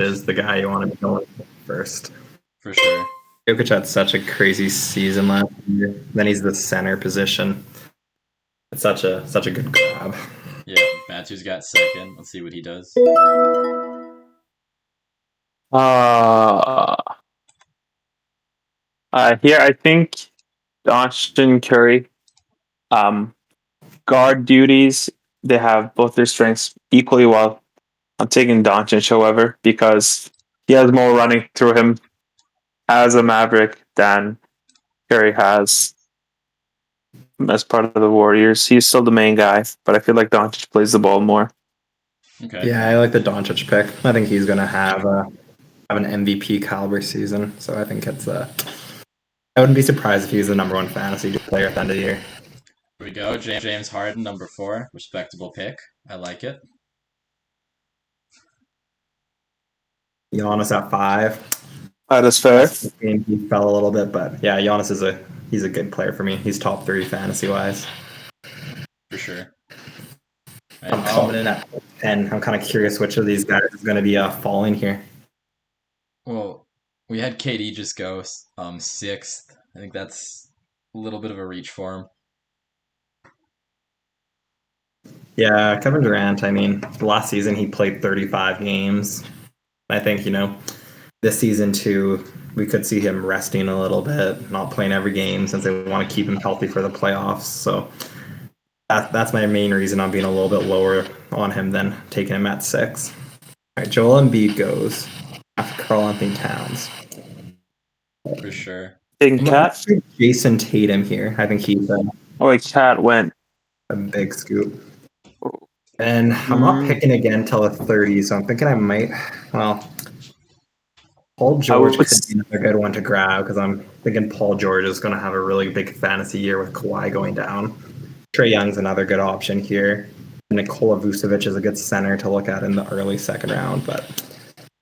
is the guy you want to be going first. For sure. Jokic had such a crazy season last year. Then he's the center position. It's such a good grab. Yeah, Matthew's got second. Let's see what he does. Here I think Doncic and Curry, guard duties, they have both their strengths equally well. I'm taking Doncic, however, because he has more running through him as a Maverick than Curry has as part of the Warriors. He's still the main guy, but I feel like Doncic plays the ball more. Okay. Yeah, I like the Doncic pick. I think he's going to have an MVP caliber season. So I think it's I wouldn't be surprised if he's the number one fantasy player at the end of the year. Here we go. James Harden, number 4. Respectable pick. I like it. Giannis at 5. That is fair. He fell a little bit, but yeah, Giannis is he's a good player for me. He's top 3 fantasy wise. For sure. I'm coming in at 10. I'm kind of curious which of these guys is going to be falling here. Well, we had KD just go 6th. I think that's a little bit of a reach for him. Yeah, Kevin Durant, I mean, last season he played 35 games. I think, this season too, we could see him resting a little bit, not playing every game since they want to keep him healthy for the playoffs. So that's my main reason I'm being a little bit lower on him than taking him at 6. All right, Joel Embiid goes after Karl-Anthony Towns. For sure. Taking Cat? Jason Tatum here. I think he's Cat went a big scoop. And I'm not picking again till the 30s, so I'm thinking I might, Paul George could be another good one to grab because I'm thinking Paul George is going to have a really big fantasy year with Kawhi going down. Trae Young's another good option here. Nikola Vucevic is a good center to look at in the early second round, but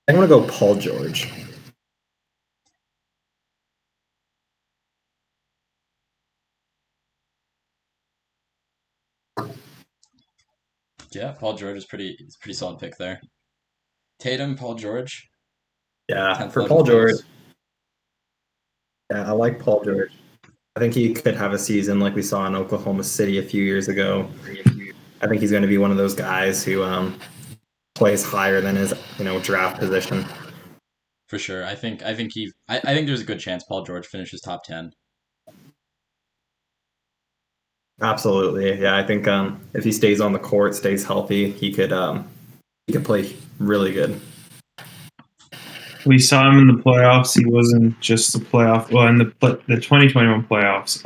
I'm going to go Paul George. Yeah, Paul George is pretty solid pick there. Tatum, Paul George. Yeah, for Paul George. Yeah, I like Paul George. I think he could have a season like we saw in Oklahoma City a few years ago. I think he's going to be one of those guys who plays higher than his draft position. For sure. I think there's a good chance Paul George finishes top 10. Absolutely. Yeah, I think if he stays on the court, stays healthy, he could play really good. We saw him in the playoffs. He wasn't just the playoff. Well, in the 2021 playoffs,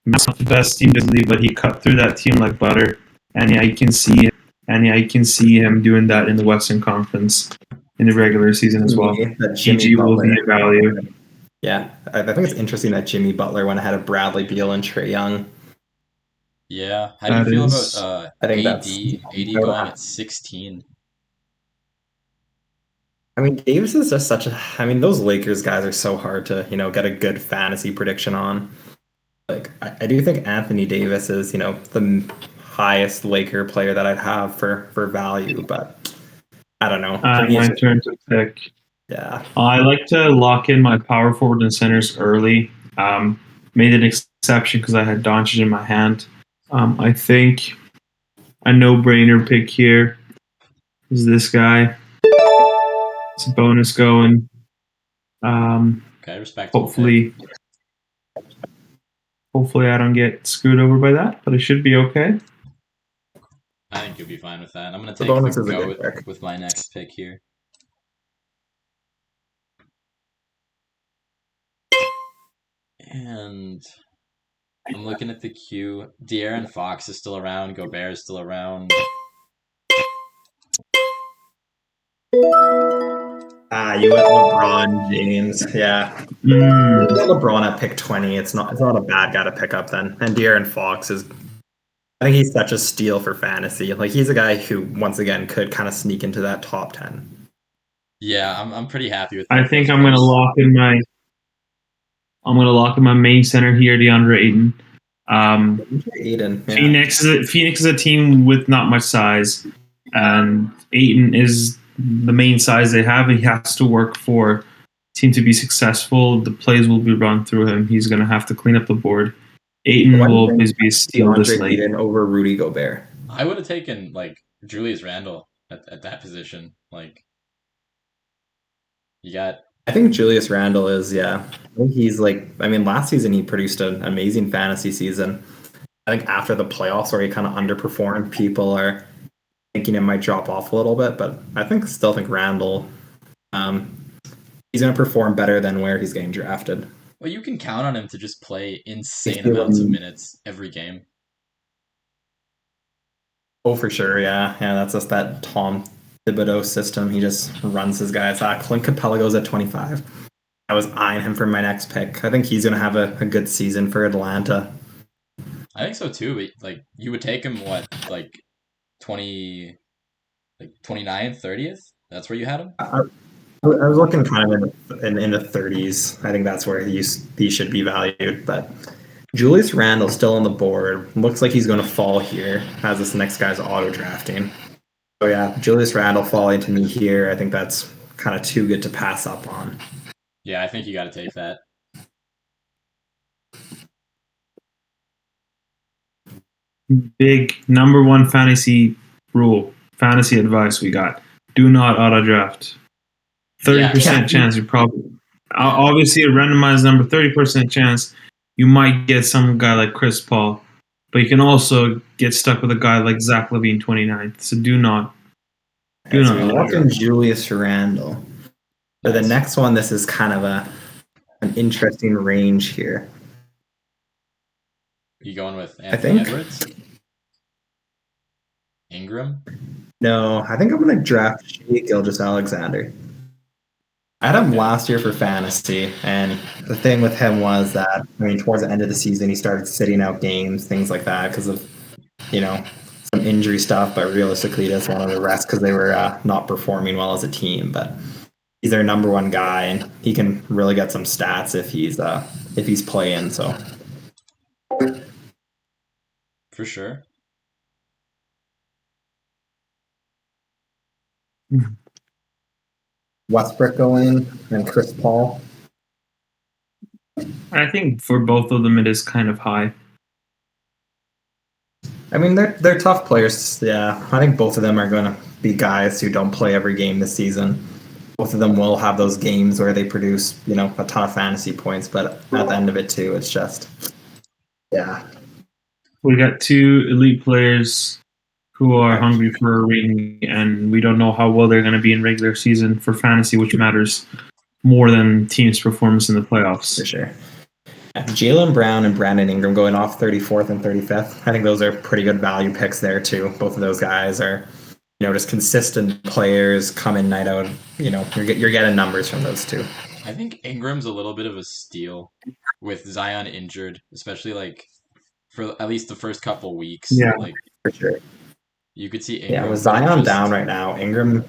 not the best team to leave, but he cut through that team like butter. And yeah, you can see it. And yeah, you can see him doing that in the Western Conference in the regular season as well. GG will be a value. Yeah, I think it's interesting that Jimmy Butler went ahead of Bradley Beal and Trae Young. Yeah, how do you feel about I think AD going at 16? I mean, Davis is just those Lakers guys are so hard to, get a good fantasy prediction on. Like, I do think Anthony Davis is, the highest Laker player that I'd have for value, but I don't know. My turn to pick. Yeah. I like to lock in my power forward and centers early. Made an exception because I had Doncic in my hand. I think a no-brainer pick here is this guy. It's a bonus going. Okay, respectable. Hopefully I don't get screwed over by that, but it should be okay. I think you'll be fine with that. I'm going to take the go with my next pick here. And I'm looking at the queue. De'Aaron Fox is still around. Gobert is still around. You went LeBron James. Yeah. LeBron at pick 20. It's not a bad guy to pick up then. And De'Aaron Fox I think he's such a steal for fantasy. Like, he's a guy who, once again, could kind of sneak into that top 10. Yeah, I'm pretty happy with that. I think I'm going to lock in my main center here, DeAndre Ayton. Ayton, yeah. Phoenix is a team with not much size, and Ayton is the main size they have. He has to work for team to be successful. The plays will be run through him. He's going to have to clean up the board. Ayton Why do you will think always be a steal this DeAndre late. Ayton over Rudy Gobert? I would have taken like Julius Randle at that position. Like you got I think Julius Randle is, yeah. I think he's like, I mean, last season he produced an amazing fantasy season. I think after the playoffs where he kind of underperformed, people are thinking it might drop off a little bit, but still think Randle, he's going to perform better than where he's getting drafted. well, you can count on him to just play insane If you- amounts of minutes every game. Oh, for sure, yeah. Yeah, that's just that Tom Thibodeau system. He just runs his guys. Clint Capella goes at 25. I was eyeing him for my next pick. I think he's going to have a good season for Atlanta. I think so too, but like you would take him what, like 20 like 29th, 30th? That's where you had him? I was looking kind of in the 30s. I think that's where he should be valued. But Julius Randle still on the board. Looks like he's going to fall here as this next guy's auto drafting. So yeah, Julius Randle falling to me here. I think that's kind of too good to pass up on. Yeah, I think you got to take that. Big number one fantasy rule, fantasy advice we got. Do not auto draft. 30% Yeah. chance you probably, obviously a randomized number, 30% chance you might get some guy like Chris Paul, but you can also get stuck with a guy like Zach LaVine 29th. So do not. So we're looking Julius Randle. For the next one, this is kind of an interesting range here. You going with Anthony Edwards? Ingram? No, I think I'm going to draft Shea Gilgeous-Alexander. I had him last year for fantasy, and the thing with him was that, I mean, towards the end of the season, he started sitting out games, things like that, because of, some injury stuff, but realistically, he just wanted to rest because they were not performing well as a team. But he's their number one guy, and he can really get some stats if he's playing. So for sure. Westbrook going and Chris Paul. I think for both of them, it is kind of high. I mean, they're tough players. Yeah, I think both of them are going to be guys who don't play every game this season. Both of them will have those games where they produce, a ton of fantasy points, but at the end of it too, it's just, yeah. We got two elite players who are hungry for a ring, and we don't know how well they're going to be in regular season for fantasy, which matters more than team's performance in the playoffs. For sure. Jaylen Brown and Brandon Ingram going off 34th and 35th. I think those are pretty good value picks there too. Both of those guys are, just consistent players, come in night out. You're getting numbers from those two. I think Ingram's a little bit of a steal with Zion injured, especially like for at least the first couple weeks. Yeah, like for sure. You could see Ingram. Yeah, with Zion down right now, Ingram.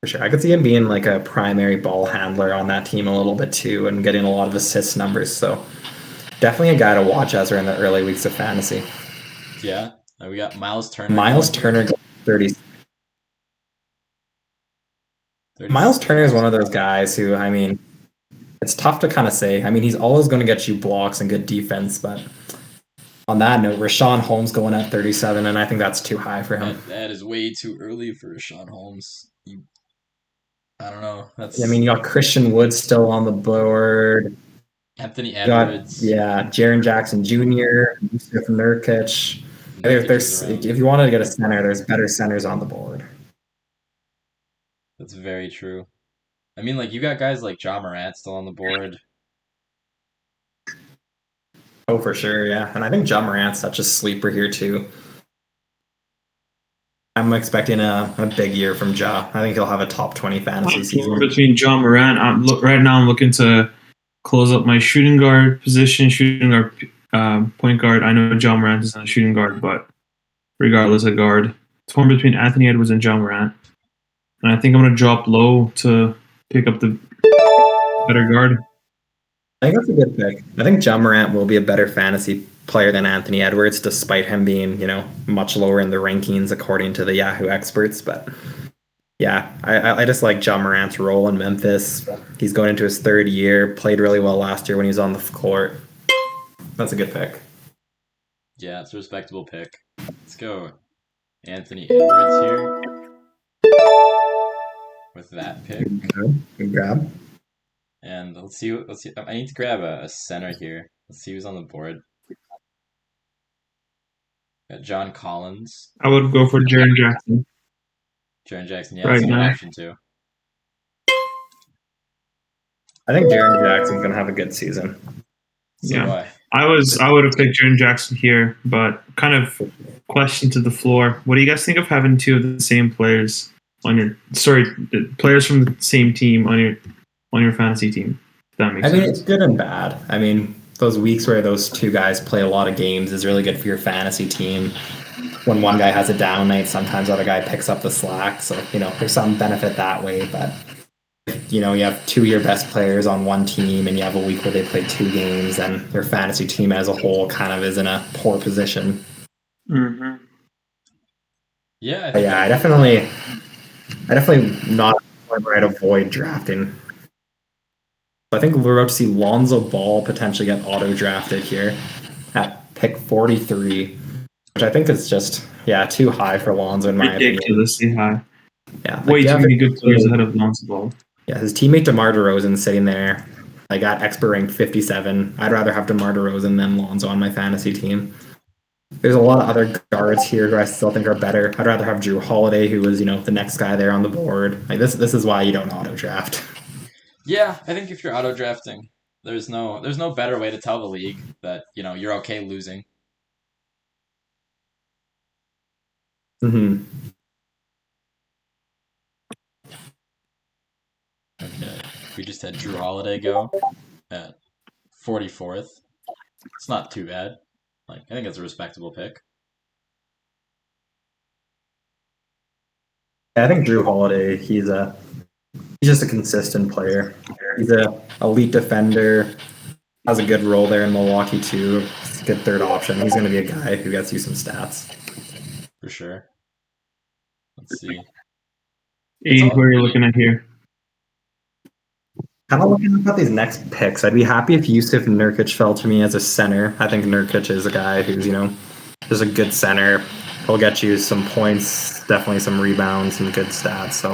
For sure. I could see him being like a primary ball handler on that team a little bit too and getting a lot of assist numbers. So definitely a guy to watch as we're in the early weeks of fantasy. Yeah. We got Miles Turner. Miles Turner 30. Miles Turner is one of those guys who, I mean, it's tough to kind of say. I mean, he's always going to get you blocks and good defense, but on that note, Rashawn Holmes going at 37, and I think that's too high for him. That is way too early for Rashawn Holmes. I don't know. I mean, you got Christian Wood still on the board. Anthony Edwards. Jaren Jackson Jr., Yusuf Nurkic. There's if you wanted to get a center, there's better centers on the board. That's very true. I mean, like, you got guys like Ja Morant still on the board. Oh, for sure, yeah. And I think Ja Morant's such a sleeper here, too. I'm expecting a big year from Ja. I think he'll have a top 20 fantasy season. Between Ja Morant, right now I'm looking to close up my shooting guard position, point guard. I know Ja Morant is not a shooting guard, but regardless, a guard. It's torn between Anthony Edwards and Ja Morant. And I think I'm going to drop low to pick up the better guard. I think that's a good pick. I think Ja Morant will be a better fantasy player than Anthony Edwards, despite him being, much lower in the rankings according to the Yahoo experts. But Yeah, I just like Ja Morant's role in Memphis. He's going into his third year. Played really well last year when he was on the court. That's a good pick. Yeah, it's a respectable pick. Let's go Anthony Edwards here with that pick. Good grab. And let's see. I need to grab a center here. Let's see who's on the board. Got John Collins, I would go for Jaren Jackson. Jaren Jackson. Yeah, Right that's a good now. option too. I think Jaren Jackson's gonna have a good season. So Yeah. do I. I would have picked Jaren Jackson here, but kind of question to the floor. What do you guys think of having two of the same players on your players from the same team on your fantasy team? If that makes I mean, sense. it's good and bad. I mean, those weeks where those two guys play a lot of games is really good for your fantasy team. When one guy has a down night, sometimes the other guy picks up the slack. So, there's some benefit that way. But, you have two of your best players on one team and you have a week where they play two games, and your fantasy team as a whole kind of is in a poor position. Mm-hmm. Yeah, But yeah, I definitely not where I'd avoid drafting. I think we're about to see Lonzo Ball potentially get auto-drafted here at pick 43, which I think is just, too high for Lonzo in my opinion. Ridiculously high. Yeah, Way too Devin many good players Booker- ahead of Lonzo Ball. Yeah, his teammate DeMar DeRozan sitting there, I got expert ranked 57. I'd rather have DeMar DeRozan than Lonzo on my fantasy team. There's a lot of other guards here who I still think are better. I'd rather have Drew Holiday, who was, the next guy there on the board. Like this is why you don't auto-draft. Yeah, I think if you're auto drafting, there's no better way to tell the league that you're okay losing. Mm-hmm. Okay, we just had Drew Holiday go at 44th. It's not too bad. I think it's a respectable pick. I think Drew Holiday, he's just a consistent player. He's a elite defender, has a good role there in Milwaukee too. He's a good third option. He's going to be a guy who gets you some stats. For sure. Let's see. Aiden, who are you looking at here? Kind of looking at these next picks. I'd be happy if Yusuf Nurkic fell to me as a center. I think Nurkic is a guy who's, just a good center. He'll get you some points, definitely some rebounds, some good stats. So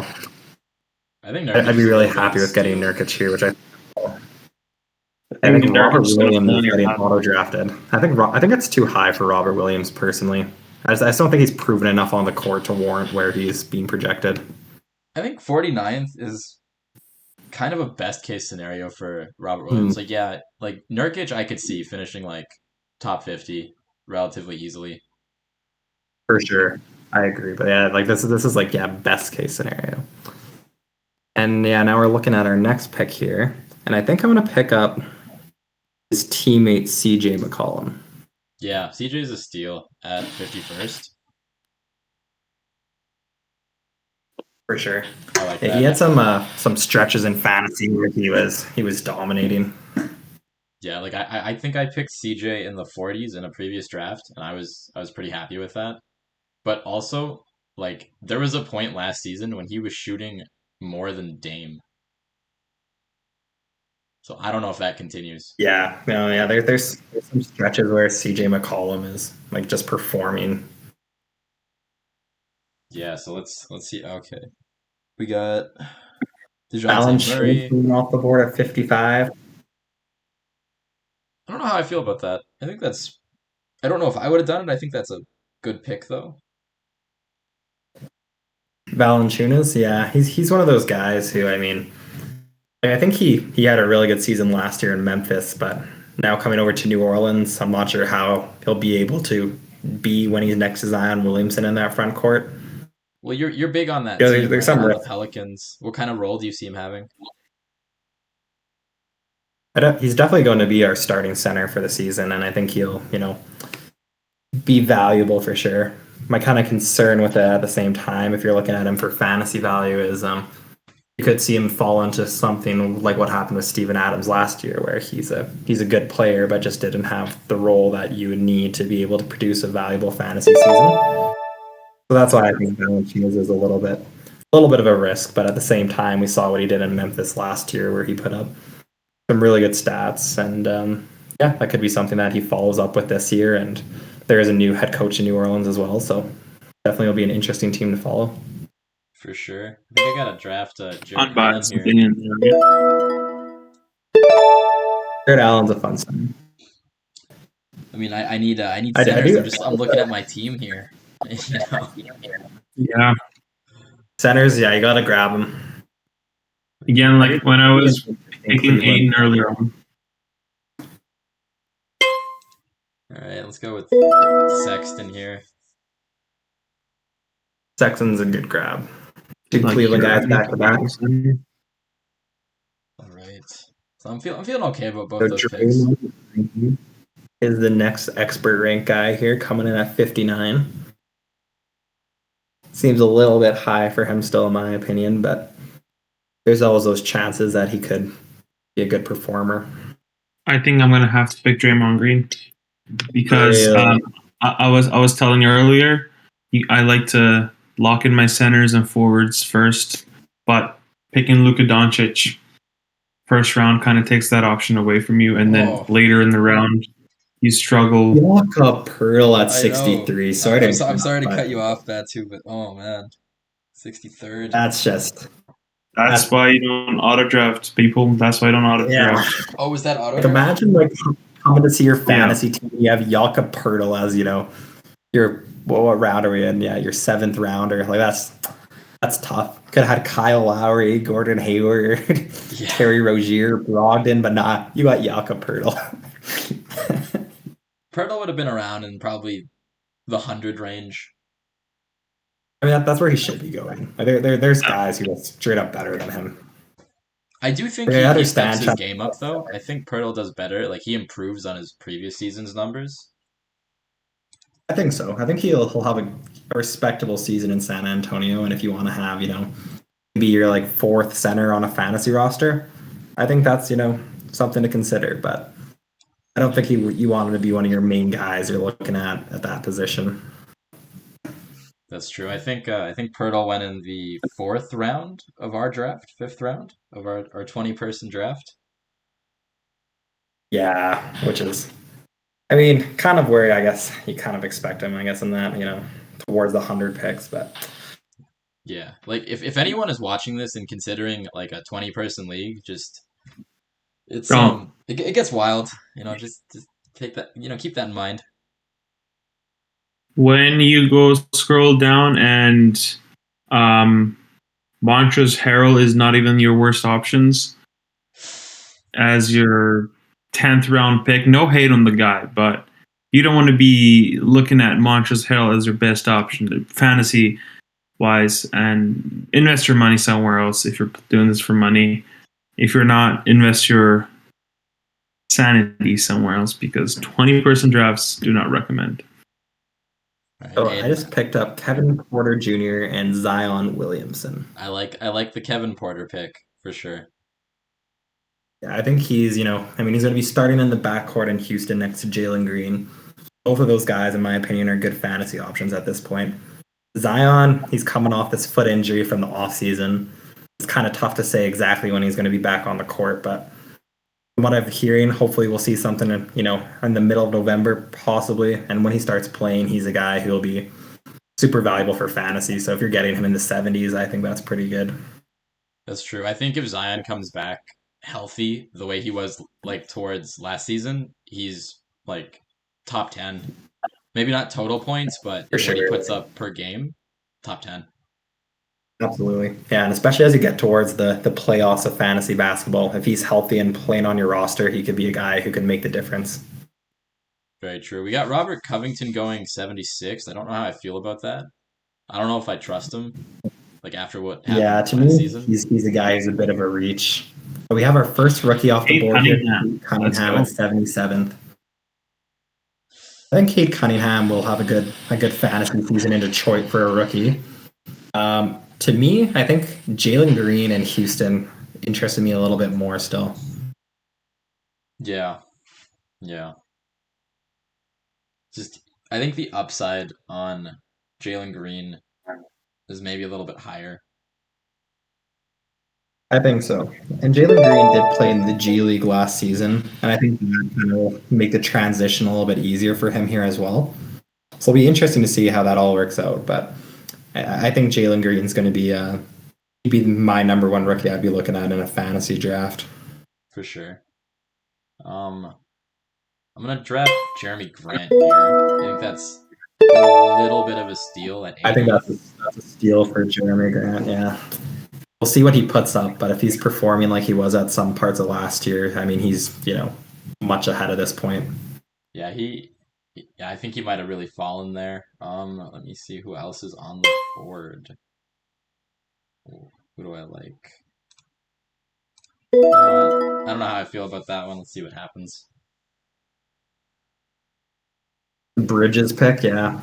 I think I'd be really happy with getting Nurkic here, which I think Robert Williams is getting auto-drafted. I think it's too high for Robert Williams personally. I just don't think he's proven enough on the court to warrant where he's being projected. I think 49th is kind of a best case scenario for Robert Williams. Nurkic I could see finishing top 50 relatively easily. For sure. I agree. But this is best case scenario. And now we're looking at our next pick here. And I think I'm gonna pick up his teammate CJ McCollum. Yeah, CJ's a steal at 51st. For sure. I like that. He had some stretches in fantasy where he was dominating. Yeah, I think I picked CJ in the 40s in a previous draft, and I was pretty happy with that. But also, there was a point last season when he was shooting more than Dame. So I don't know if that continues. Yeah, no, yeah. There's some stretches where CJ McCollum is just performing. Yeah, so let's see. Okay, we got Alan DeJounte Murray. Murray off the board at 55. I don't know how I feel about that. I think that's. I don't know if I would have done it. I think that's a good pick though. Valanciunas, yeah, he's one of those guys who, I think he had a really good season last year in Memphis, but now coming over to New Orleans, I'm not sure how he'll be able to be when he's next to Zion Williamson in that front court. Well, you're big on that. Yeah, team, there's right? some On the Pelicans. What kind of role do you see him having? He's definitely going to be our starting center for the season, and I think he'll, be valuable for sure. My kind of concern with it at the same time, if you're looking at him for fantasy value, is you could see him fall into something like what happened with Steven Adams last year, where he's a good player but just didn't have the role that you would need to be able to produce a valuable fantasy season. So that's why I think Valanciunas is a little bit a little bit of a risk, but at the same time, we saw what he did in Memphis last year, where he put up some really good stats, and yeah, that could be something that he follows up with this year. And there is a new head coach in New Orleans as well, so definitely will be an interesting team to follow. For sure. I think I gotta draft Jared Allen Unbiased here. opinion. Jared Allen's a fun sign. I mean, I need I centers. do. I'm looking at my team here. You know? Yeah. Centers, yeah, you gotta grab them. Again, like when I was picking Aiden earlier on. All right, let's go with Sexton here. Sexton's a good grab. Two Like, Cleveland guys back to back. All right, so I'm feeling okay about both those picks. Is the next expert rank guy here coming in at 59. Seems a little bit high for him still, in my opinion, but there's always those chances that he could be a good performer. I think I'm gonna have to pick Draymond Green because Really? I was telling you earlier, I like to lock in my centers and forwards first, but picking Luka Doncic first round kind of takes that option away from you, and then later in the round you struggle. Lock up Pearl at I 63. know. Sorry, I'm sorry to cut you off that too, but oh man, 63rd. That's just. That's why you don't auto draft people. That's why I don't auto draft. Yeah. Oh, was that auto? Like, imagine like coming to see your fantasy team. You have Jakob Pertl as your what round are we in? Yeah, your 7th rounder. Like that's tough. Could have had Kyle Lowry, Gordon Hayward, Terry Rozier, Brogdon, but not. You got Jakob Pertl. Pertl would have been around in probably the 100 range. I mean, that's where he should be going. Like, there's guys who are straight up better than him. I do think I he steps his game up, though. I think Pertl does better. Like, he improves on his previous season's numbers. I think so. I think he'll have a respectable season in San Antonio, and if you want to have, maybe your like 4th center on a fantasy roster, I think that's, something to consider. But I don't think you want him to be one of your main guys you're looking at that position. That's true. I think Pertl went in the 4th round of our draft, 5th round of our 20-person draft. Yeah, which is, I mean, kind of where I guess you kind of expect him, I guess, in that, towards the 100 picks, but. Yeah, like if anyone is watching this and considering like a 20-person league, just it gets wild, just take that, keep that in mind. When you go scroll down and Montrezl Harrell is not even your worst options as your 10th round pick. No hate on the guy, but you don't want to be looking at Montrezl Harrell as your best option fantasy wise, and invest your money somewhere else if you're doing this for money. If you're not, invest your sanity somewhere else, because 20-person drafts do not recommend. So I just picked up Kevin Porter Jr. and Zion Williamson. I like the Kevin Porter pick for sure. Yeah, I think he's, he's going to be starting in the backcourt in Houston next to Jaylen Green. Both of those guys, in my opinion, are good fantasy options at this point. Zion, he's coming off this foot injury from the offseason. It's kind of tough to say exactly when he's going to be back on the court, but from what I'm hearing, hopefully we'll see something in the middle of November, possibly. And when he starts playing, he's a guy who'll be super valuable for fantasy. So if you're getting him in the 70s, I think that's pretty good. That's true. I think if Zion comes back healthy the way he was like towards last season, he's like top 10. Maybe not total points, but what he puts up per game, top 10. Absolutely. Yeah, and especially as you get towards the playoffs of fantasy basketball, if he's healthy and playing on your roster, he could be a guy who can make the difference. Very true. We got Robert Covington going 76. I don't know how I feel about that. I don't know if I trust him, like after what happened last season. He's a guy who's a bit of a reach. But we have our first rookie off the board here, Cunningham at 77th. I think Cade Cunningham will have a good fantasy season in Detroit for a rookie. To me, I think Jaylen Green in Houston interested me a little bit more still. Yeah. Just, I think the upside on Jaylen Green is maybe a little bit higher. I think so. And Jaylen Green did play in the G League last season, and I think that will make the transition a little bit easier for him here as well. So it'll be interesting to see how that all works out. But I think Jaylen Green's going to be my number one rookie I'd be looking at in a fantasy draft. For sure. I'm gonna draft Jeremy Grant here. I think that's a little bit of a steal at 80. I think that's a steal for Jeremy Grant. Yeah, we'll see what he puts up, but if he's performing like he was at some parts of last year, I mean, he's much ahead of this point. Yeah, I think he might have really fallen there. Let me see who else is on the board. Who do I like? You know what? I don't know how I feel about that one. Let's see what happens. Bridges pick, yeah.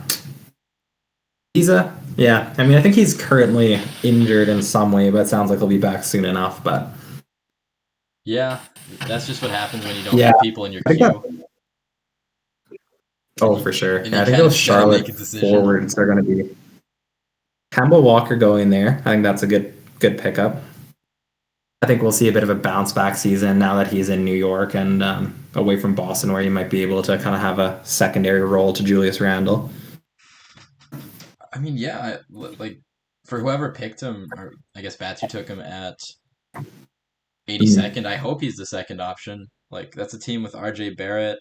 Yeah. I mean, I think he's currently injured in some way, but it sounds like he'll be back soon enough. But yeah, that's just what happens when you don't get people in your queue. Oh, for sure. Yeah, I think those Charlotte forwards are going to be Kemba Walker going there. I think that's a good pickup. I think we'll see a bit of a bounce back season now that he's in New York and away from Boston, where he might be able to kind of have a secondary role to Julius Randle. I mean, yeah, like for whoever picked him, or I guess Batu took him at 82nd. I hope he's the second option. Like that's a team with RJ Barrett,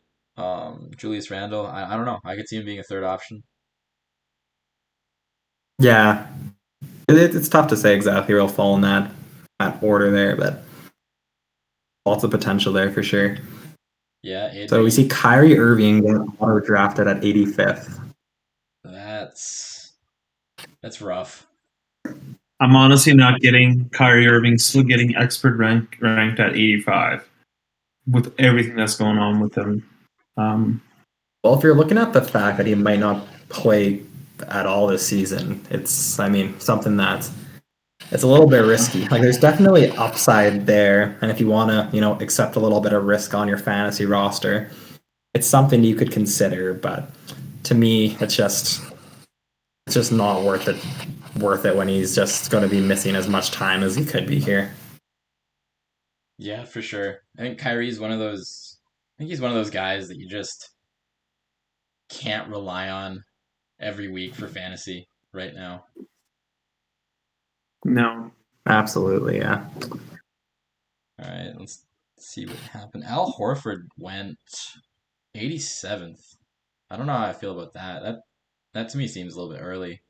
Julius Randle. I don't know. I could see him being a third option. Yeah, it's tough to say exactly where he'll fall in that order there, but lots of potential there for sure. Yeah. So we see Kyrie Irving get auto drafted at 85th. That's rough. I'm honestly not getting Kyrie Irving, still getting expert ranked at 85 with everything that's going on with him. Well, if you're looking at the fact that he might not play at all this season, it's something that's it's a little bit risky. Like there's definitely upside there, and if you want to, accept a little bit of risk on your fantasy roster, it's something you could consider. But to me, it's just not worth it when he's just going to be missing as much time as he could be here. Yeah, for sure. I think Kyrie's one of those. I think he's one of those guys that you just can't rely on every week for fantasy right now. No. Absolutely, yeah. All right, let's see what happened. Al Horford went 87th. I don't know how I feel about that. That to me seems a little bit early.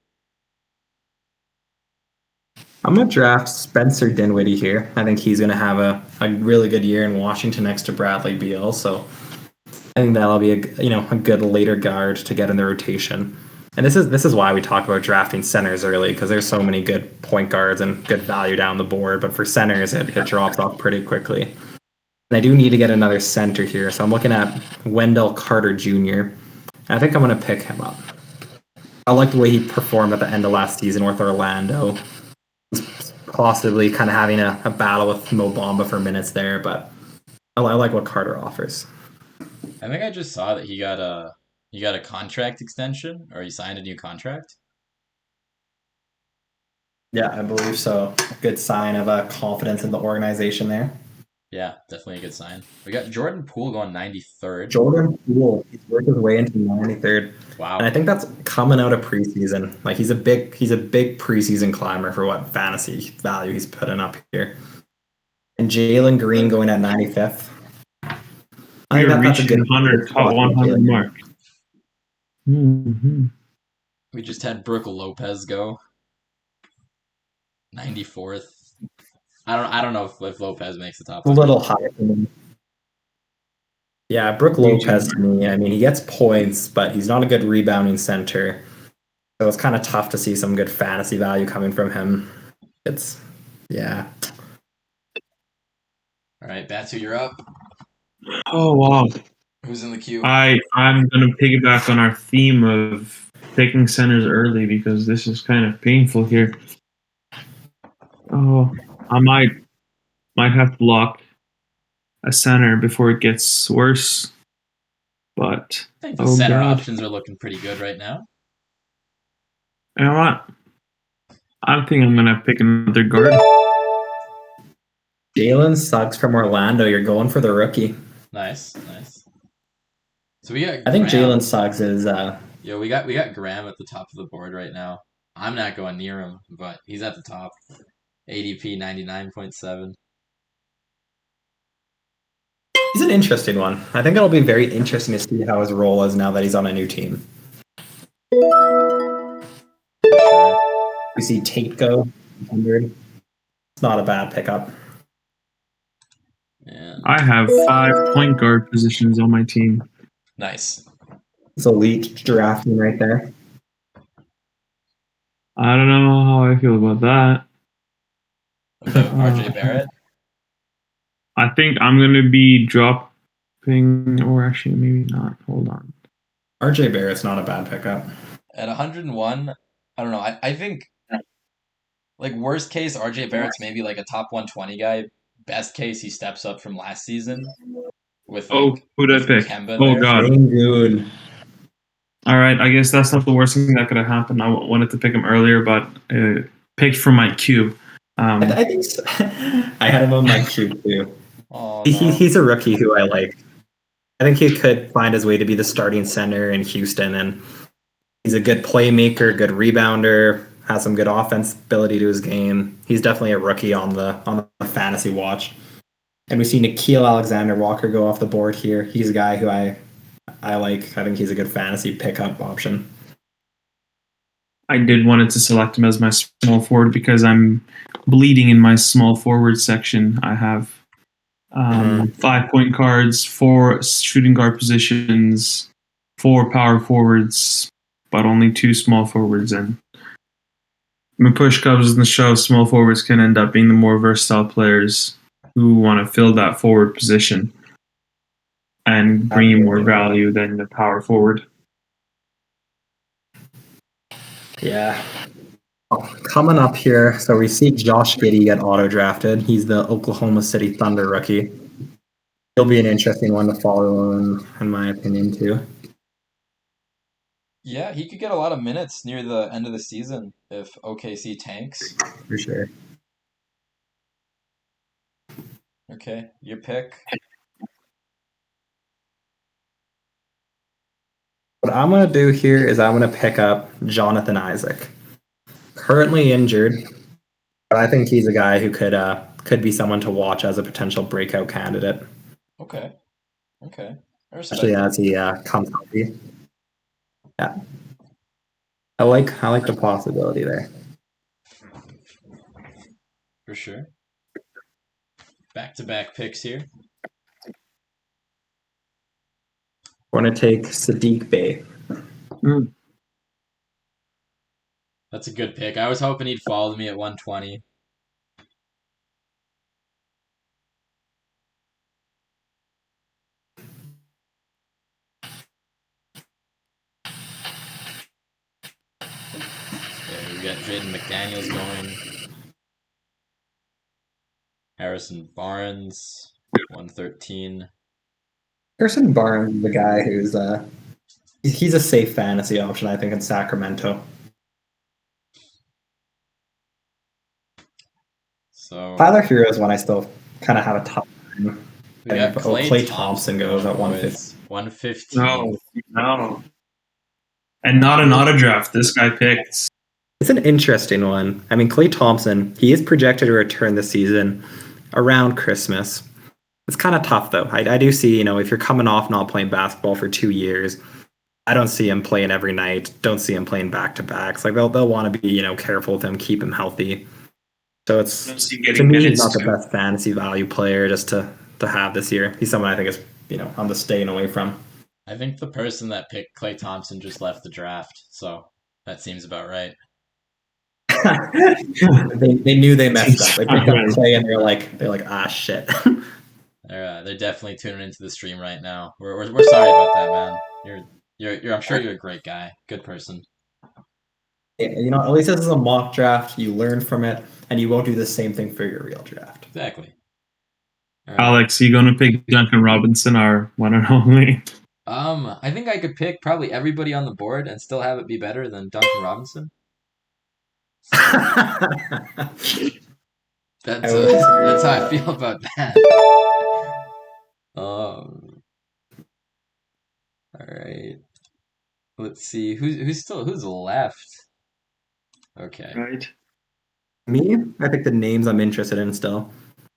I'm going to draft Spencer Dinwiddie here. I think he's going to have a really good year in Washington next to Bradley Beal. So I think that'll be a good later guard to get in the rotation. And this is why we talk about drafting centers early, because there's so many good point guards and good value down the board. But for centers, it drops off pretty quickly. And I do need to get another center here. So I'm looking at Wendell Carter Jr. And I think I'm going to pick him up. I like the way he performed at the end of last season with Orlando. Possibly kind of having a battle with Mo Bamba for minutes there, but I like what Carter offers. I think I just saw that he got a contract extension, or he signed a new contract. Yeah, I believe so. Good sign of confidence in the organization there. Yeah, definitely a good sign. We got Jordan Poole going 93rd. Jordan Poole, he's worked his way into 93rd. Wow. And I think that's coming out of preseason. Like he's a big preseason climber for what fantasy value he's putting up here. And Jaylen Green going at 95th. I think that's a good 100 top 100 mark. Mm-hmm. We just had Brook Lopez go 94th. I don't know if Lopez makes the top. A little higher for me. Yeah, Brook Lopez to me, he gets points, but he's not a good rebounding center. So it's kind of tough to see some good fantasy value coming from him. Yeah. All right, Batu, you're up. Oh, wow. Who's in the queue? I'm going to piggyback on our theme of picking centers early because this is kind of painful here. Oh, I might have to lock a center before it gets worse. But I think the center options are looking pretty good right now. You know what? I think I'm going to pick another guard. Jalen Suggs from Orlando. You're going for the rookie. Nice. So we got I think Graham. Jalen Suggs is. Yo, we got Graham at the top of the board right now. I'm not going near him, but he's at the top. ADP 99.7. He's an interesting one. I think it'll be very interesting to see how his role is now that he's on a new team. For sure. We see Tate go 100. It's not a bad pickup. Yeah. I have 5 point guard positions on my team. Nice. It's elite drafting right there. I don't know how I feel about that. About RJ Barrett. I think I'm going to be dropping, or actually maybe not. Hold on. RJ Barrett's not a bad pickup. At 101, I don't know. I think, like, worst case, RJ Barrett's maybe like a top 120 guy. Best case, he steps up from last season with like who'd I with pick? Kemba Oh there. God! Good. All right, I guess that's not the worst thing that could have happened. I wanted to pick him earlier, but picked from my cube. I think so. I had him on my cube too. Oh, no. He's a rookie who I like. I think he could find his way to be the starting center in Houston, and he's a good playmaker, good rebounder, has some good offense ability to his game. He's definitely a rookie on the fantasy watch. And we see Nikhil Alexander-Walker go off the board here. He's a guy who I like. I think he's a good fantasy pickup option. I did wanted to select him as my small forward because I'm bleeding in my small forward section. I have 5 point guards, 4 shooting guard positions, 4 power forwards, but only 2 small forwards. And when push comes in the shove, small forwards can end up being the more versatile players who want to fill that forward position and bring you more value than the power forward. Yeah. Coming up here, so we see Josh Giddey get auto-drafted. He's the Oklahoma City Thunder rookie. He'll be an interesting one to follow, in my opinion, too. Yeah, he could get a lot of minutes near the end of the season if OKC tanks. For sure. Okay, your pick. What I'm going to do here is I'm going to pick up Jonathan Isaac. Currently injured, but I think he's a guy who could be someone to watch as a potential breakout candidate. Okay. I respect Especially it. as he comes healthy. Yeah. I like the possibility there. For sure. Back-to-back picks here. We're going to take Sadiq Bey. That's a good pick. I was hoping he'd follow me at 120. Yeah, we got Jaden Mcdaniels going. Harrison Barnes, 113. Harrison Barnes is the guy who's he's a safe fantasy option, I think, in Sacramento. So Tyler Hero is one I still kind of have a tough time. we got Klay Thompson goes at 150. 115. No. And not an auto draft. This guy picked. It's an interesting one. I mean, Klay Thompson, he is projected to return this season around Christmas. It's kind of tough, though. I do see, if you're coming off not playing basketball for 2 years, I don't see him playing every night. Don't see him playing back-to-backs. Like, they'll want to be, careful with him, keep him healthy. So it's, to me, he's not the best fantasy value player just to have this year. He's someone I think is, I'm just staying away from. I think the person that picked Klay Thompson just left the draft, so that seems about right. they knew they messed up. They picked up Klay and they're like, ah, shit. They're definitely tuning into the stream right now. We're sorry about that, man. You're I'm sure you're a great guy, good person. At least this is a mock draft. You learn from it, and you won't do the same thing for your real draft. Exactly. Right. Alex, are you going to pick Duncan Robinson, our one and only? I think I could pick probably everybody on the board and still have it be better than Duncan Robinson. That's how I feel about that. All right. Let's see who's left. Okay. Right. Me, I think the names I'm interested in still.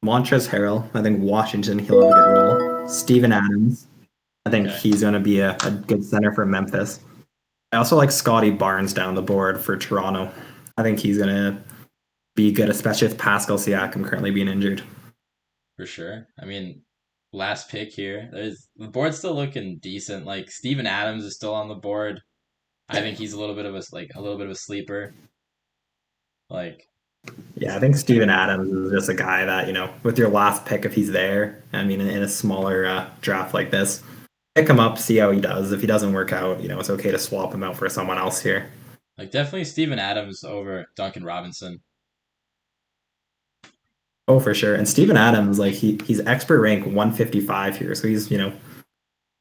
Montrezl Harrell. I think Washington, he'll have a good role. Steven Adams. I think Okay. he's going to be a good center for Memphis. I also like Scotty Barnes down the board for Toronto. I think he's going to be good, especially with Pascal Siakam currently being injured. For sure. I mean, last pick here. The board's still looking decent. Like Steven Adams is still on the board. I think he's a little bit of a sleeper. Like, Yeah, I think Steven Adams is just a guy that, with your last pick, if he's there, I mean, in a smaller draft like this, pick him up, see how he does. If he doesn't work out, it's okay to swap him out for someone else here. like definitely Steven Adams over Duncan Robinson. Oh, for sure. And Steven Adams, like he's expert rank 155 here, so he's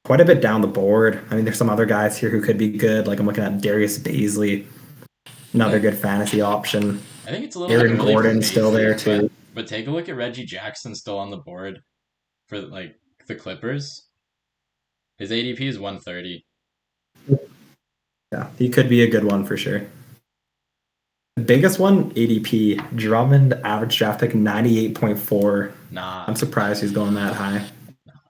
quite a bit down the board. I mean, there's some other guys here who could be good. Like I'm looking at Darius Baisley, another good fantasy option. I think it's a little Aaron early for Gordon's still Baisley, there too. But take a look at Reggie Jackson still on the board for like the Clippers. His ADP is 130. Yeah, he could be a good one for sure. The biggest one, ADP, Drummond, average draft pick 98.4. Nah, I'm surprised he's going that high.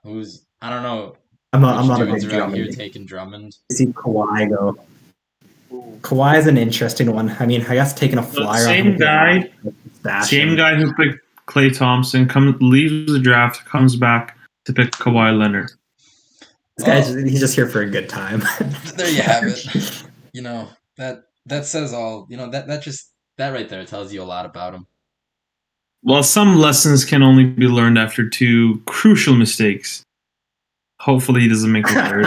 I don't know. I'm not a Dudes big around here Drummond. taking Drummond. I see Kawhi go. Kawhi is an interesting one. I mean, I guess taking a flyer. Same guy who picked Klay Thompson leaves the draft, comes back to pick Kawhi Leonard. This guy, he's just here for a good time. There you have it. That says all. That right there tells you a lot about him. Well, some lessons can only be learned after two crucial mistakes. Hopefully, he doesn't make the third.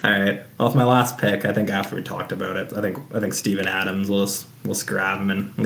All right. Well, with my last pick, I think after we talked about it, I think Steven Adams will grab him and